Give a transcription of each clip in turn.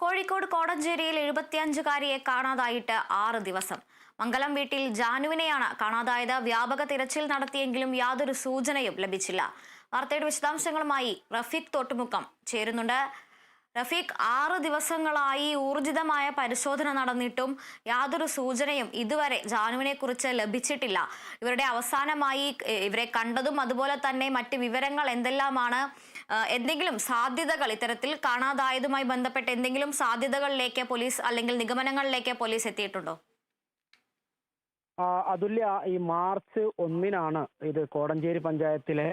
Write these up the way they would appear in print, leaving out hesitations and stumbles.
കോഴിക്കോട് കോടഞ്ചേരിയിൽ 75-കാരിയെ കാണാതായിട്ട് 6 ദിവസം. മംഗലം വീട്ടിൽ ജാനുവിനെയാണ് കാണാതായത്. വ്യാപക തിരച്ചിൽ നടത്തിയെങ്കിലും യാതൊരു സൂചനയും ലഭിച്ചില്ല. വാർത്തയുടെ വിശദാംശങ്ങളുമായി റഫീഖ് തോട്ടുമുക്കം ചേരുന്നുണ്ട്. റഫീഖ്, 6 ദിവസങ്ങളായി ഊർജിതമായ പരിശോധന നടന്നിട്ടും യാതൊരു സൂചനയും ഇതുവരെ ജാനുവിനെ കുറിച്ച് ലഭിച്ചിട്ടില്ല. ഇവരുടെ അവസാനമായി ഇവരെ കണ്ടതും അതുപോലെ തന്നെ മറ്റ് വിവരങ്ങൾ എന്തെല്ലാമാണ്? എന്തെങ്കിലും സാധ്യതകൾ, ഇത്തരത്തിൽ കാണാതായതുമായി ബന്ധപ്പെട്ട് എന്തെങ്കിലും സാധ്യതകളിലേക്ക് പോലീസ് അല്ലെങ്കിൽ നിഗമനങ്ങളിലേക്ക് പോലീസ് എത്തിയിട്ടുണ്ടോ? അതുല്യ, ഈ മാർച്ച് 1-നാണ് ഇത് കോടഞ്ചേരി പഞ്ചായത്തിലെ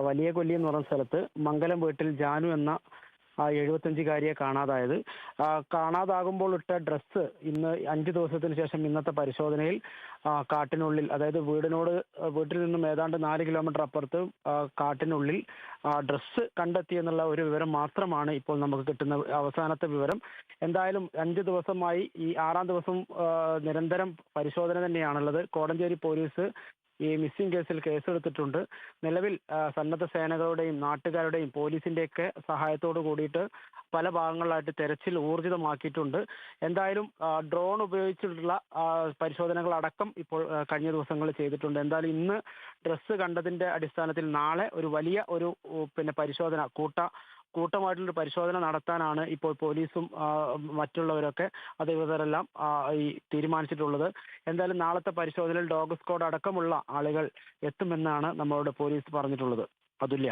വലിയ കൊല്ലി എന്ന് പറയുന്ന സ്ഥലത്ത് മംഗലം വീട്ടിൽ ജാനു എന്ന 75-കാരിയെ കാണാതായത്. കാണാതാകുമ്പോൾ ഇട്ട ഡ്രസ്സ് ഇന്ന് 5 ദിവസത്തിന് ശേഷം ഇന്നത്തെ പരിശോധനയിൽ കാട്ടിനുള്ളിൽ, അതായത് വീട്ടിൽ നിന്നും ഏതാണ്ട് 4 കിലോമീറ്റർ അപ്പുറത്ത് കാട്ടിനുള്ളിൽ ഡ്രസ്സ് കണ്ടെത്തി എന്നുള്ള ഒരു വിവരം മാത്രമാണ് ഇപ്പോൾ നമുക്ക് കിട്ടുന്ന അവസാനത്തെ വിവരം. എന്തായാലും 5 ദിവസമായി ഈ 6-ാം ദിവസം നിരന്തരം പരിശോധന തന്നെയാണുള്ളത്. കോടഞ്ചേരി പോലീസ് ഈ മിസ്സിംഗ് കേസിൽ കേസെടുത്തിട്ടുണ്ട്. നിലവിൽ സന്നദ്ധ സേനകളുടെയും നാട്ടുകാരുടെയും പോലീസിന്റെയൊക്കെ സഹായത്തോട് കൂടിയിട്ട് പല ഭാഗങ്ങളിലായിട്ട് തെരച്ചിൽ ഊർജിതമാക്കിയിട്ടുണ്ട്. എന്തായാലും ഡ്രോൺ ഉപയോഗിച്ചിട്ടുള്ള പരിശോധനകൾ അടക്കം ഇപ്പോൾ കഴിഞ്ഞ ദിവസങ്ങളിൽ ചെയ്തിട്ടുണ്ട്. എന്തായാലും ഇന്ന് ഡ്രസ്സ് കണ്ടതിന്റെ അടിസ്ഥാനത്തിൽ നാളെ ഒരു വലിയ പരിശോധന കൂട്ടമായിട്ടുള്ളൊരു പരിശോധന നടത്താനാണ് ഇപ്പോൾ പോലീസും മറ്റുള്ളവരൊക്കെ അധികൃതരെല്ലാം ഈ തീരുമാനിച്ചിട്ടുള്ളത്. എന്തായാലും നാളത്തെ പരിശോധനയിൽ ഡോഗ് സ്ക്വാഡ് അടക്കമുള്ള ആളുകൾ എത്തുമെന്നാണ് നമ്മളോട് പോലീസ് പറഞ്ഞിട്ടുള്ളത്. അതുല്യ.